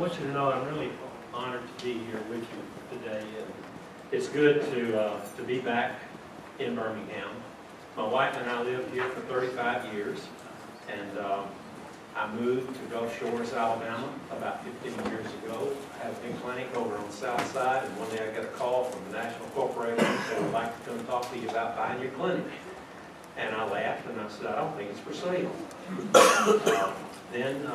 want you to know I'm really honored to be here with you today. And it's good to be back in Birmingham. My wife and I lived here for 35 years, and I moved to Gulf Shores, Alabama, about 15 years ago. I had a big clinic over on the south side, and one day I got a call from the national corporation that said, "We'd like to come talk to you about buying your clinic." And I laughed and I said, "I don't think it's for sale." Then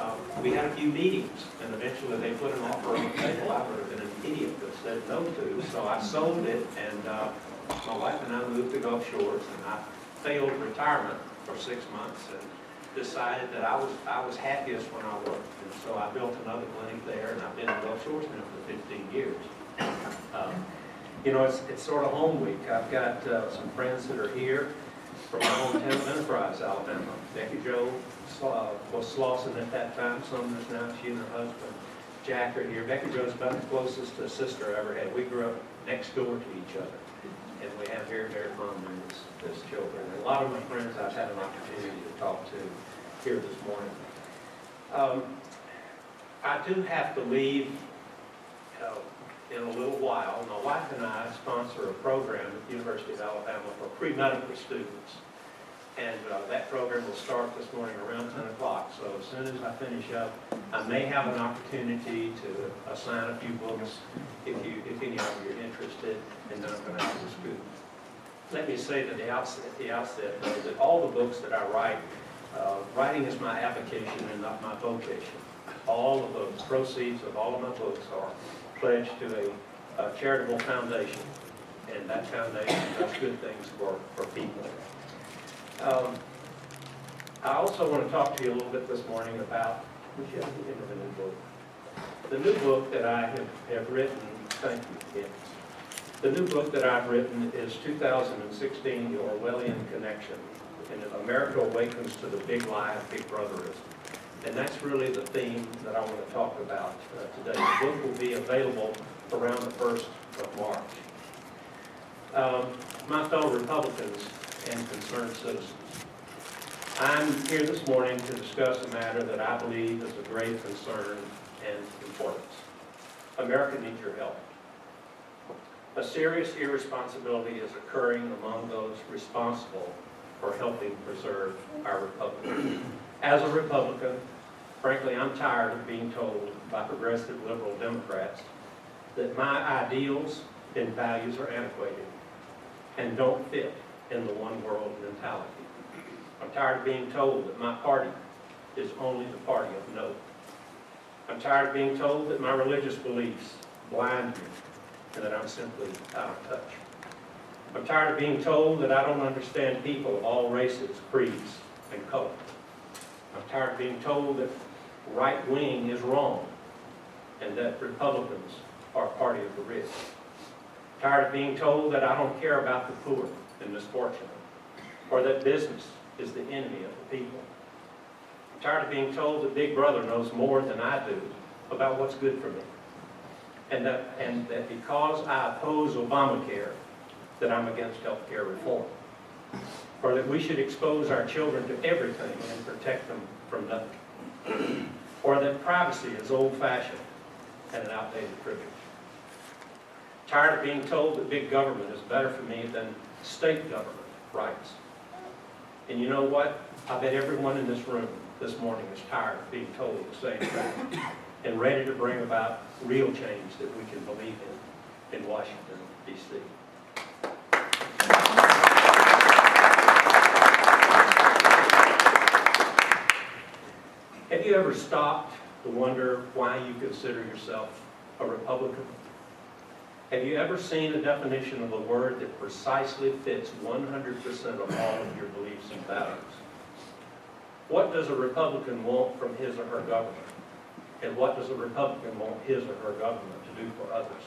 we had a few meetings, and eventually they put an offer on the table I would have been an idiot that said no to. So I sold it, and my wife and I moved to Gulf Shores, and I failed retirement for 6 months and decided that I was happiest when I worked. And so I built another clinic there, and I've been in Gulf Shores now for 15 years. You know, it's sort of home week. I've got some friends that are here from my hometown of Enterprise, Alabama. Becky Jo was Slauson at that time. Sumner's now. She and her husband, Jack, are here. Becky Jo's about the closest a sister I ever had. We grew up next door to each other, and we have very, very fond memories as children. And a lot of my friends I've had an opportunity to talk to here this morning. I do have to leave in a little while. My wife and I sponsor a program at the University of Alabama for pre-medical students. And that program will start this morning around 10 o'clock. So as soon as I finish up, I may have an opportunity to assign a few books if any of you are interested, and then I'm going to have to scoop. Let me say at the outset, though, that all the books that I write, writing is my avocation and not my vocation. All of the proceeds of all of my books are pledged to a charitable foundation, and that foundation does good things for people. I also want to talk to you a little bit this morning about the new book. The new book that I have written, thank you, yes. The new book that I've written is 2016, The Orwellian Connection, and America Awakens to the Big Lie of Big Brotherism. And that's really the theme that I want to talk about today. The book will be available around the 1st of March. My fellow Republicans and concerned citizens, I'm here this morning to discuss a matter that I believe is of great concern and importance. America needs your help. A serious irresponsibility is occurring among those responsible for helping preserve our republic. As a Republican, frankly, I'm tired of being told by progressive liberal Democrats that my ideals and values are antiquated and don't fit in the one world mentality. I'm tired of being told that my party is only the party of no. I'm tired of being told that my religious beliefs blind me and that I'm simply out of touch. I'm tired of being told that I don't understand people of all races, creeds, and colors. I'm tired of being told that right wing is wrong and that Republicans are party of the rich. I'm tired of being told that I don't care about the poor and misfortunate, or that business is the enemy of the people. I'm tired of being told that Big Brother knows more than I do about what's good for me, and that because I oppose Obamacare, that I'm against health care reform, or that we should expose our children to everything and protect them from nothing, or that privacy is old-fashioned and an outdated privilege. Tired of being told that big government is better for me than state government rights. And you know what? I bet everyone in this room this morning is tired of being told the same thing and ready to bring about real change that we can believe in Washington, D.C. Have you ever stopped to wonder why you consider yourself a Republican? Have you ever seen a definition of a word that precisely fits 100% of all of your beliefs and values? What does a Republican want from his or her government? And what does a Republican want his or her government to do for others?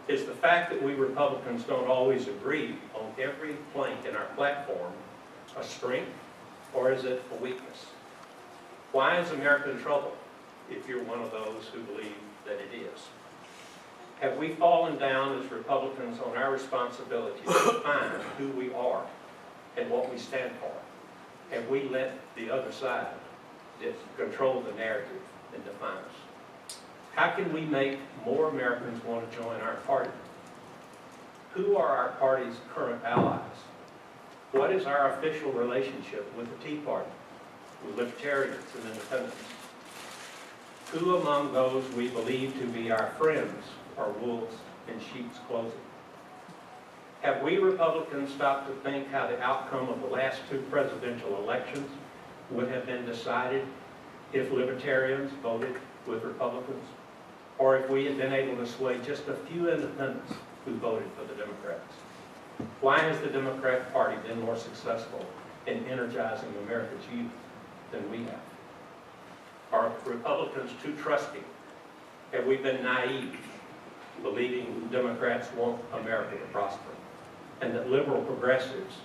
Is the fact that we Republicans don't always agree on every plank in our platform a strength, or is it a weakness? Why is America in trouble if you're one of those who believe that it is? Have we fallen down as Republicans on our responsibility to define who we are and what we stand for? Have we let the other side control the narrative and define us? How can we make more Americans want to join our party? Who are our party's current allies? What is our official relationship with the Tea Party, with libertarians and independents? Who among those we believe to be our friends are wolves in sheep's clothing? Have we Republicans stopped to think how the outcome of the last two presidential elections would have been decided if libertarians voted with Republicans, or if we had been able to sway just a few independents who voted for the Democrats? Why has the Democrat Party been more successful in energizing America's youth than we have? Are Republicans too trusting? Have we been naive, believing Democrats want America to prosper, and that liberal progressives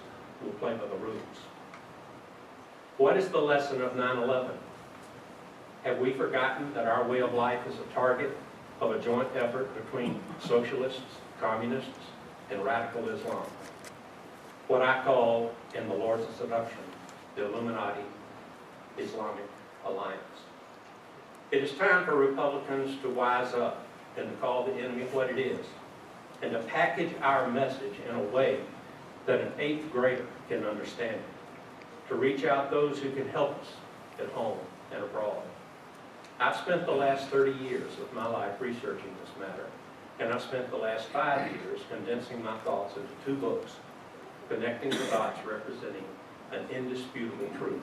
will play by the rules? What is the lesson of 9/11? Have we forgotten that our way of life is a target of a joint effort between socialists, communists, and radical Islam? What I call, in the Lords of Seduction, the Illuminati Islamic Alliance. It is time for Republicans to wise up and to call the enemy what it is, and to package our message in a way that an 8th grader can understand it, to reach out those who can help us at home and abroad. I've spent the last 30 years of my life researching this matter, and I've spent the last 5 years condensing my thoughts into 2 books, connecting the dots representing an indisputable truth.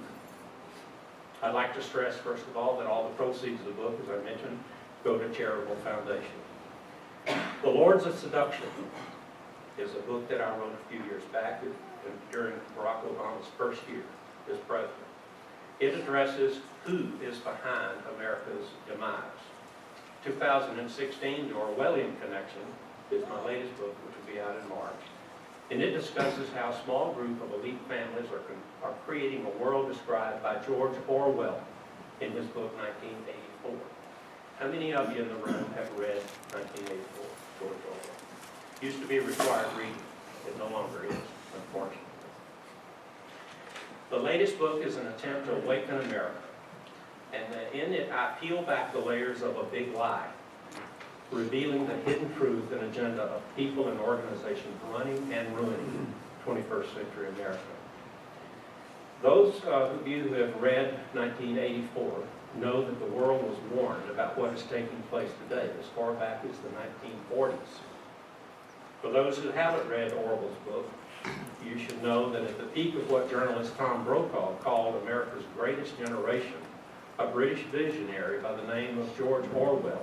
I'd like to stress, first of all, that all the proceeds of the book, as I mentioned, go to charitable foundation. The Lords of Seduction is a book that I wrote a few years back during Barack Obama's first year as president. It addresses who is behind America's demise. 2016, The Orwellian Connection, is my latest book, which will be out in March. And it discusses how a small group of elite families are creating a world described by George Orwell in his book 1984. How many of you in the room have read 1984, George Orwell? Used to be required reading. It no longer is, unfortunately. The latest book is an attempt to awaken America. And in it, I peel back the layers of a big lie, revealing the hidden truth and agenda of people and organizations running and ruining 21st century America. Those of you who have read 1984 know that the world was warned about what is taking place today as far back as the 1940s. For those who haven't read Orwell's book, you should know that at the peak of what journalist Tom Brokaw called America's greatest generation, a British visionary by the name of George Orwell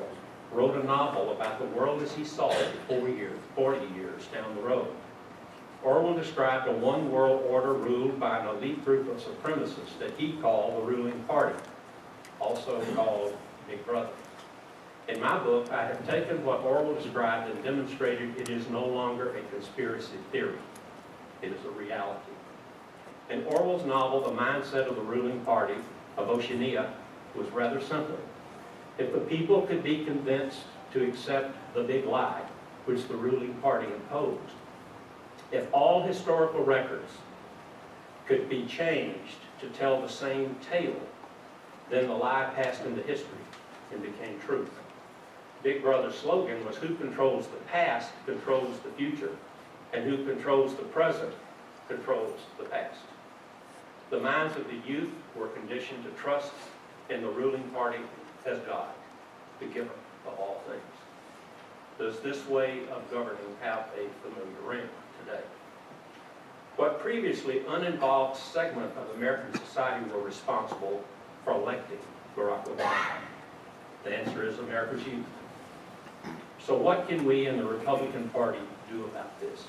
wrote a novel about the world as he saw it 40 years down the road. Orwell described a one-world order ruled by an elite group of supremacists that he called the ruling party, also called Big Brother. In my book, I have taken what Orwell described and demonstrated it is no longer a conspiracy theory. It is a reality. In Orwell's novel, the mindset of the ruling party of Oceania was rather simple. If the people could be convinced to accept the big lie which the ruling party imposed, if all historical records could be changed to tell the same tale, then the lie passed into history and became truth. Big Brother's slogan was, who controls the past controls the future, and who controls the present controls the past. The minds of the youth were conditioned to trust in the ruling party as God, the giver of all things. Does this way of governing have a familiar ring today? What previously uninvolved segment of American society were responsible for electing Barack Obama? The answer is America's youth. So what can we in the Republican Party do about this?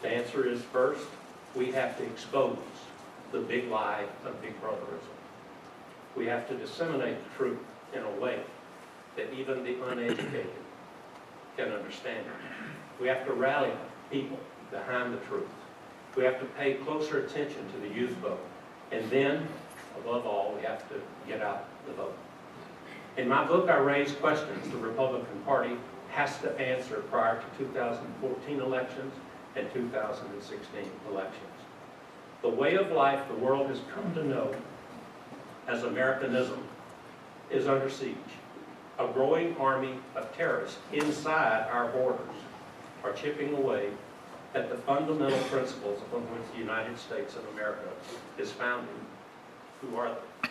The answer is, first, we have to expose the big lie of Big Brotherism. We have to disseminate the truth in a way that even the uneducated can understand it. We have to rally people behind the truth. We have to pay closer attention to the youth vote. And then, above all, we have to get out the vote. In my book, I raise questions the Republican Party has to answer prior to 2014 elections and 2016 elections. The way of life the world has come to know as Americanism is under siege. A growing army of terrorists inside our borders are chipping away at the fundamental principles upon which the United States of America is founded. Who are they?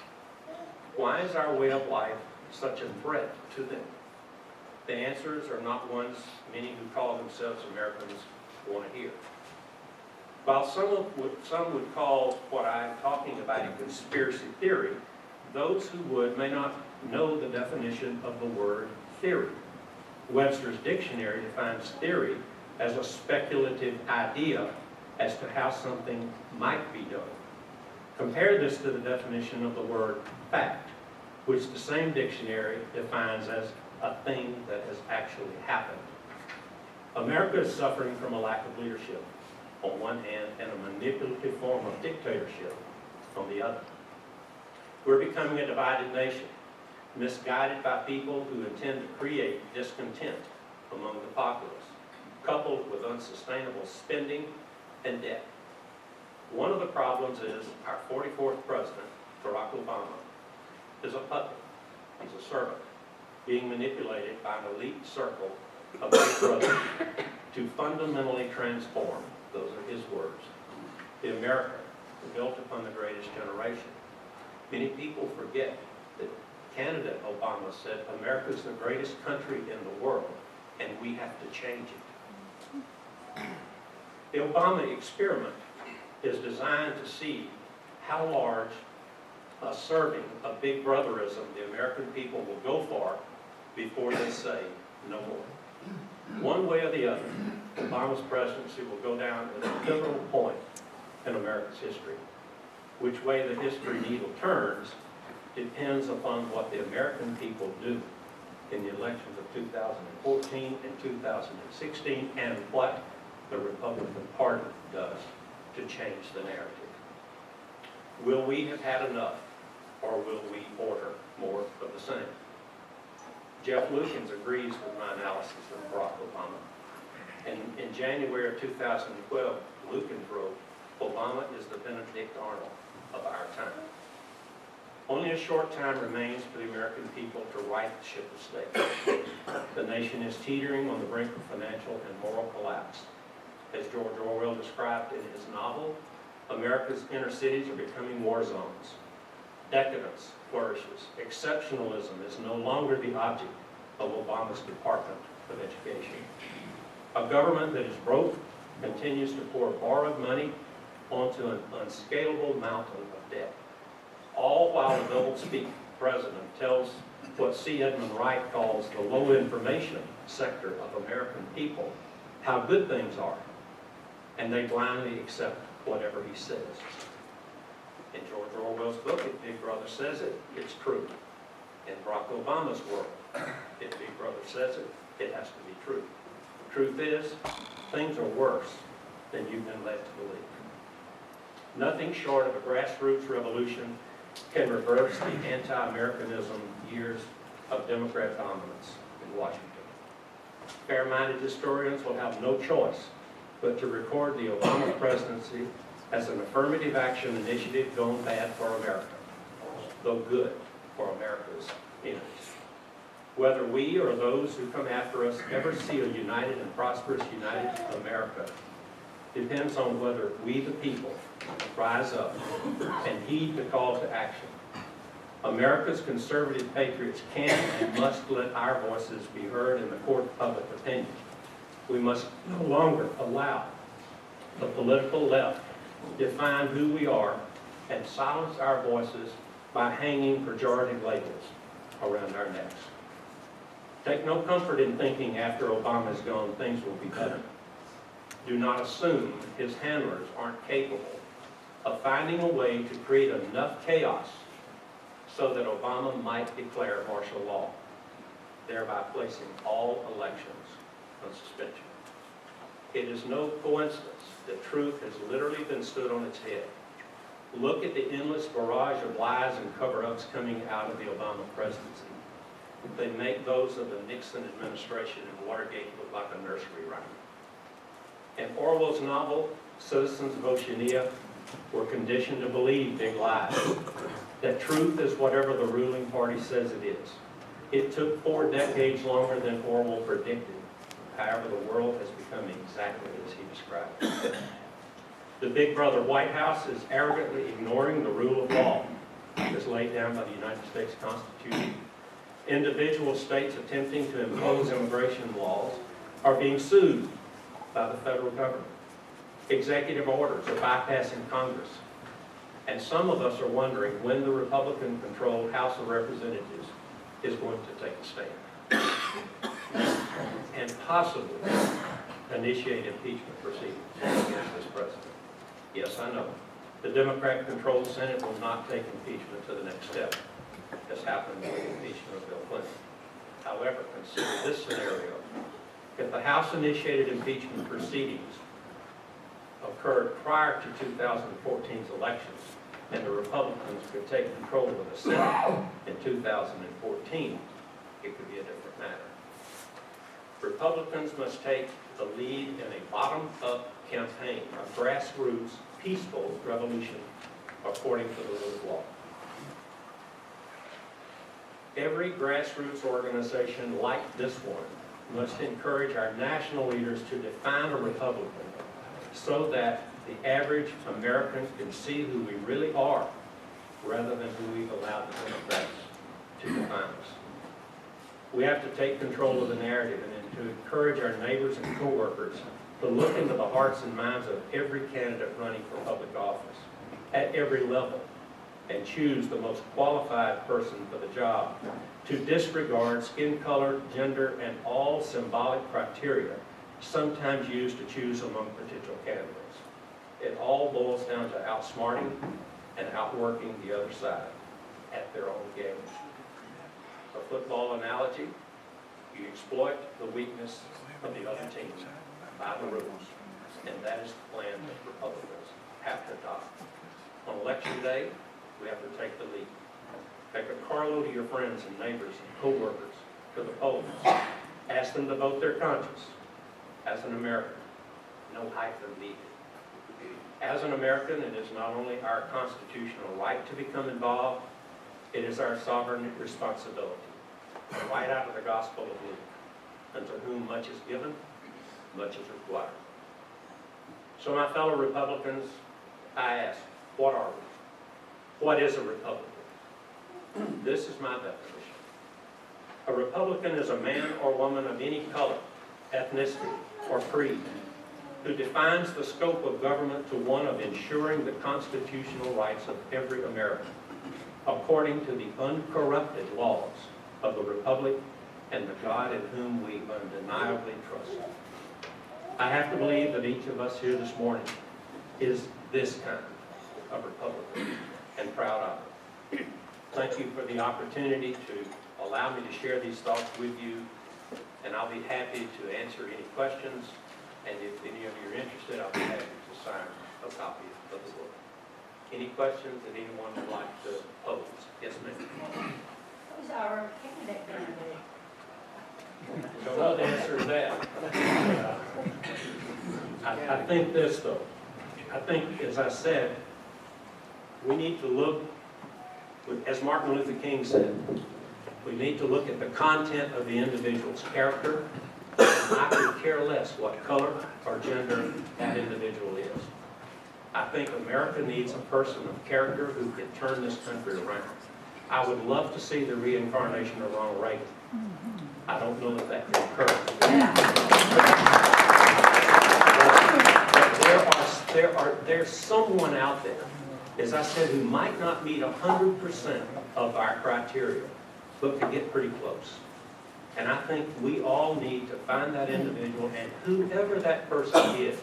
Why is our way of life such a threat to them? The answers are not ones many who call themselves Americans want to hear. While some would call what I'm talking about a conspiracy theory, those who would may not know the definition of the word theory. Webster's dictionary defines theory as a speculative idea as to how something might be done. Compare this to the definition of the word fact, which the same dictionary defines as a thing that has actually happened. America is suffering from a lack of leadership on one hand and a manipulative form of dictatorship on the other. We're becoming a divided nation, misguided by people who intend to create discontent among the populace, coupled with unsustainable spending and debt. One of the problems is our 44th president, Barack Obama, is a puppet. He's a servant, being manipulated by an elite circle of big brothers to fundamentally transform, those are his words, the America built upon the greatest generation. Many people forget that candidate Obama said America is the greatest country in the world and we have to change it. The Obama experiment is designed to see how large a serving of big brotherism the American people will go for before they say no more. One way or the other, Obama's presidency will go down as a pivotal point in America's history. Which way the history needle turns depends upon what the American people do in the elections of 2014 and 2016 and what the Republican Party does to change the narrative. Will we have had enough, or will we order more of the same? Jeff Lukens agrees with my analysis of Barack Obama. And in January of 2012, Lukens wrote, Obama is the Benedict Arnold of our time. Only a short time remains for the American people to right the ship of state. The nation is teetering on the brink of financial and moral collapse. As George Orwell described in his novel, America's inner cities are becoming war zones. Decadence flourishes. Exceptionalism is no longer the object of Obama's Department of Education. A government that is broke continues to pour borrowed money onto an unscalable mountain of debt. All while the double-speak president tells what C. Edmund Wright calls the low information sector of American people how good things are, and they blindly accept whatever he says. In George Orwell's book, if Big Brother says it, it's true. In Barack Obama's world, if Big Brother says it, it has to be true. The truth is, things are worse than you've been led to believe. Nothing short of a grassroots revolution can reverse the anti-Americanism years of Democrat dominance in Washington. Fair-minded historians will have no choice but to record the Obama presidency as an affirmative action initiative gone bad for America, though good for America's enemies. Whether we or those who come after us ever see a united and prosperous United America depends on whether we, the people, rise up and heed the call to action. America's conservative patriots can and must let our voices be heard in the court of public opinion. We must no longer allow the political left define who we are and silence our voices by hanging pejorative labels around our necks. Take no comfort in thinking after Obama is gone, things will be better. Do not assume his handlers aren't capable of finding a way to create enough chaos so that Obama might declare martial law, thereby placing all elections on suspension. It is no coincidence that truth has literally been stood on its head. Look at the endless barrage of lies and cover-ups coming out of the Obama presidency. They make those of the Nixon administration and Watergate look like a nursery rhyme. In Orwell's novel, citizens of Oceania were conditioned to believe big lies, that truth is whatever the ruling party says it is. It took 4 decades longer than Orwell predicted. However, the world has become exactly as he described it. The Big Brother White House is arrogantly ignoring the rule of law as laid down by the United States Constitution. Individual states attempting to impose immigration laws are being sued by the federal government. Executive orders are bypassing Congress. And some of us are wondering when the Republican-controlled House of Representatives is going to take a stand and possibly initiate impeachment proceedings against this president. Yes, I know. The Democrat-controlled Senate will not take impeachment to the next step, as happened with the impeachment of Bill Clinton. However, consider this scenario. If the House-initiated impeachment proceedings occurred prior to 2014's elections, and the Republicans could take control of the Senate in 2014, it could be a different matter. Republicans must take the lead in a bottom-up campaign, a grassroots, peaceful revolution, according to the rule of law. Every grassroots organization like this one must encourage our national leaders to define a Republican so that the average American can see who we really are rather than who we've allowed the Democrats to define us. We have to take control of the narrative and to encourage our neighbors and coworkers to look into the hearts and minds of every candidate running for public office at every level and choose the most qualified person for the job, to disregard skin color, gender, and all symbolic criteria sometimes used to choose among potential candidates. It all boils down to outsmarting and outworking the other side at their own game. A football analogy, you exploit the weakness of the other team by the rules, and that is the plan that Republicans have to adopt. On election day, we have to take the lead. Take a carload of your friends and neighbors and co-workers to the polls. Ask them to vote their conscience. As an American, no hyphen needed. As an American, it is not only our constitutional right to become involved, it is our sovereign responsibility. Right out of the Gospel of Luke, unto whom much is given, much is required. So my fellow Republicans, I ask, what are we? What is a Republican? This is my definition. A Republican is a man or woman of any color, ethnicity, or creed, who defines the scope of government to one of ensuring the constitutional rights of every American, according to the uncorrupted laws of the Republic and the God in whom we undeniably trust. I have to believe that each of us here this morning is this kind of Republican and proud of it. Thank you for the opportunity to allow me to share these thoughts with you, and I'll be happy to answer any questions, and if any of you are interested, I'll be happy to sign a copy of the book. Any questions that anyone would like to pose? Yes, ma'am. Who's our candidate going to be? Don't know the answer to that. I think this, though. I think, as I said, we need to look, as Martin Luther King said, we need to look at the content of the individual's character. I could care less what color or gender that individual is. I think America needs a person of character who can turn this country around. I would love to see the reincarnation of Ronald Reagan. I don't know if that can occur. But there's someone out there, as I said, who might not meet 100% of our criteria, but can get pretty close. And I think we all need to find that individual, and whoever that person is,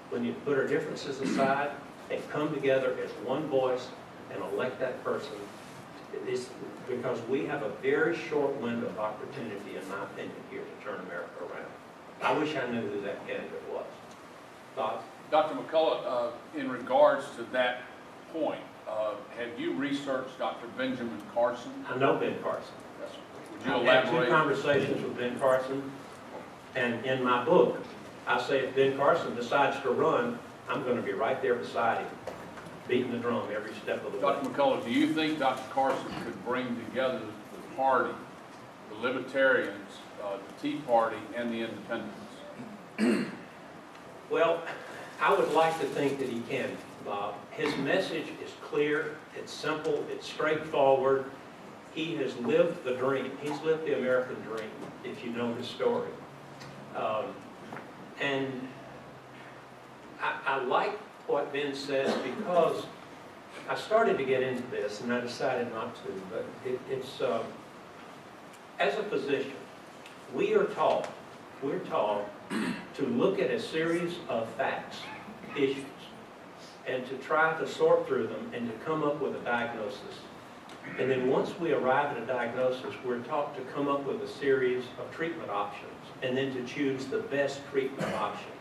when you put our differences aside and come together as one voice and elect that person, it's because we have a very short window of opportunity, in my opinion, here to turn America around. I wish I knew who that candidate was. Thoughts? Dr. McCullough, in regards to that point, have you researched Dr. Benjamin Carson? I know Ben Carson. Yes, sir. Would you I've had 2 elaborate? conversations with Ben Carson, and in my book, I say if Ben Carson decides to run, I'm going to be right there beside him, beating the drum every step of the way. Dr. McCullough, do you think Dr. Carson could bring together the party the Libertarians, the Tea Party, and the Independents? Well, I would like to think that he can, Bob. His message is clear, it's simple, it's straightforward. He has lived the dream. He's lived the American dream, if you know his story. And I like what Ben says because I started to get into this and I decided not to, but it's as a physician, we're taught to look at a series of facts, issues, and to try to sort through them and to come up with a diagnosis. And then once we arrive at a diagnosis, we're taught to come up with a series of treatment options and then to choose the best treatment option.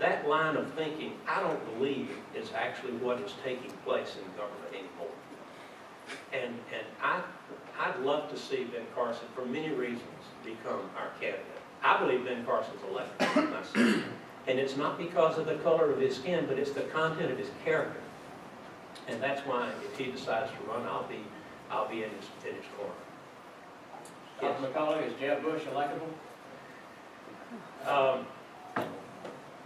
That line of thinking, I don't believe, is actually what is taking place in government anymore. And I'd love to see Ben Carson, for many reasons, become our candidate. I believe Ben Carson's elected myself. And it's not because of the color of his skin, but it's the content of his character. And that's why, if he decides to run, I'll be in his corner. Dr. McCullough, is Jeb Bush electable?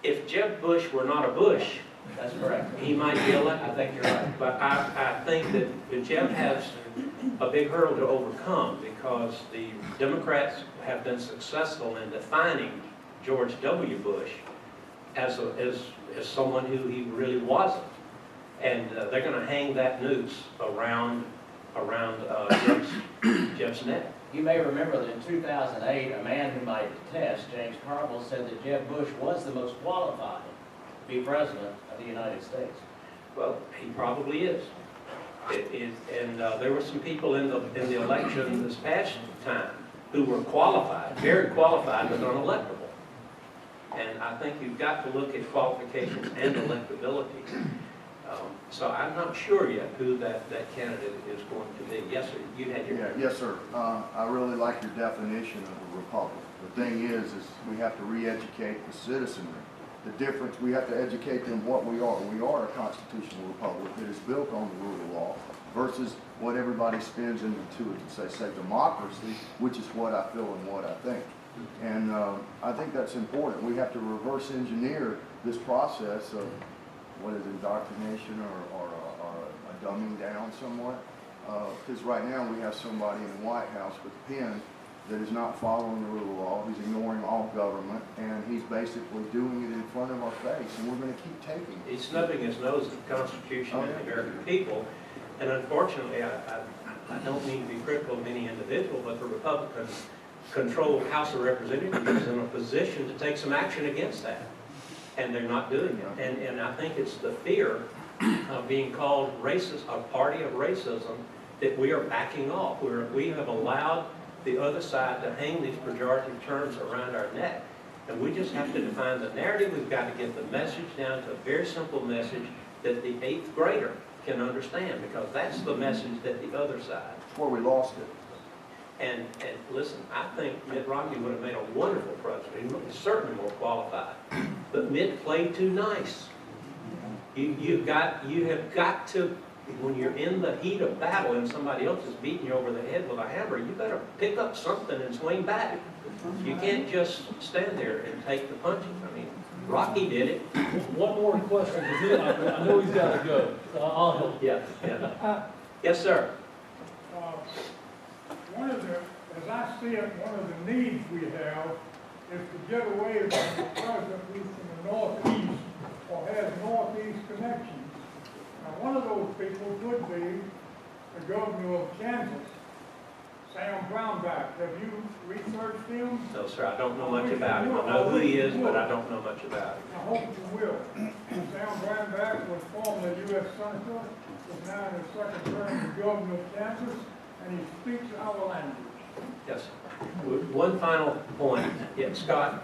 If Jeb Bush were not a Bush, That's correct. he might be elected. I think you're right. But I think that Jeb has a big hurdle to overcome because the Democrats have been successful in defining George W. Bush as someone who he really wasn't. And they're going to hang that noose around Jeb's neck. You may remember that in 2008, a man who might test, James Carville, said that Jeb Bush was the most qualified to be president of the United States. Well, he probably is. And there were some people in the election this past time who were qualified, very qualified, but unelectable. And I think you've got to look at qualifications and electability. So I'm not sure yet who that candidate is going to be. Yes, sir, you had your... Yes, sir. I really like your definition of a republic. The thing is we have to re-educate the citizenry. The difference, we have to educate them what we are. We are a constitutional republic that is built on the rule of law versus what everybody spins into it to say democracy, which is what I feel and what I think. And I think that's important. We have to reverse engineer this process of what is indoctrination or a dumbing down somewhat. Because right now we have somebody in the White House with a pen that is not following the rule of law. He's ignoring all government, and he's basically doing it in front of our face, and we're going to keep taking it. He's snubbing his nose at the Constitution and the American people. And unfortunately, I don't mean to be critical of any individual, but the Republican-controlled House of Representatives is in a position to take some action against that. And they're not doing it. And I think it's the fear of being called racist, a party of racism, that we are backing off. We have allowed the other side to hang these pejorative terms around our neck. And we just have to define the narrative. We've got to get the message down to a very simple message that the 8th grader can understand, because that's the message that the other side. That's where we lost it. And listen, I think Mitt Romney would have made a wonderful president. He's certainly more qualified. But Mitt played too nice. You have got to, when you're in the heat of battle and somebody else is beating you over the head with a hammer, you better pick up something and swing back. You can't just stand there and take the punching. I mean, Rocky did it. One more question, because I know he's got to go. I'll help. Yeah. Yes, sir. One of the, as I see it, one of the needs we have is to get away from the president who's from the Northeast or has Northeast connections. Now, one of those people could be the governor of Kansas, Sam Brownback. Have you researched him? No, sir, I don't know much about him. I know who he is, but I don't know much about him. I hope you will. Sam Brownback was formerly a U.S. Senator, is now in his second term as governor of Kansas, and he speaks our language. Yes, sir. One final point. Yeah, Scott.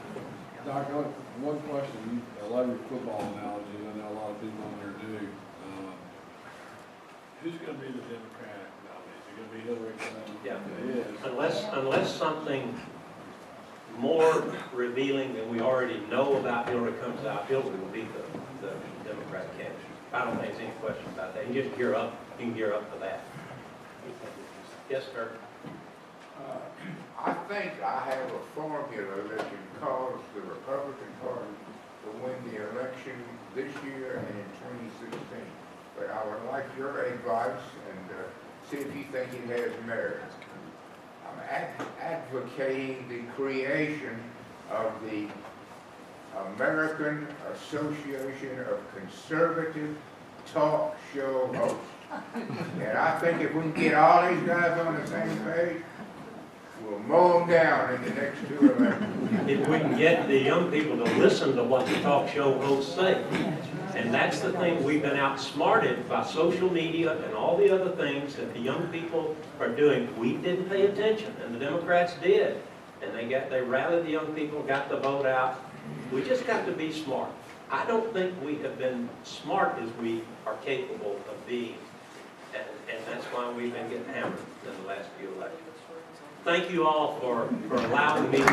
Doctor, one question. I love your football analogy. I know a lot of people on there do. Who's going to be the Democratic nominee? Is it going to be Hillary Clinton? Yeah. It is. Unless something more revealing than we already know about Hillary comes out, Hillary will be the Democratic candidate. I don't think there's any question about that. You can gear up for that. Yes, sir. I think I have a formula that can cause the Republican Party to win the election this year and in 2016. But I would like your advice and see if you think it has merit. I'm advocating the creation of the American Association of Conservative Talk Show Hosts. And I think if we can get all these guys on the same page, we'll mow them down in the next 2 elections. If we can get the young people to listen to what the talk show hosts say. And that's the thing, we've been outsmarted by social media and all the other things that the young people are doing. We didn't pay attention, and the Democrats did. And they rallied the young people, got the vote out. We just got to be smart. I don't think we have been smart as we are capable of being. And that's why we've been getting hammered in the last few elections. Thank you all for allowing me to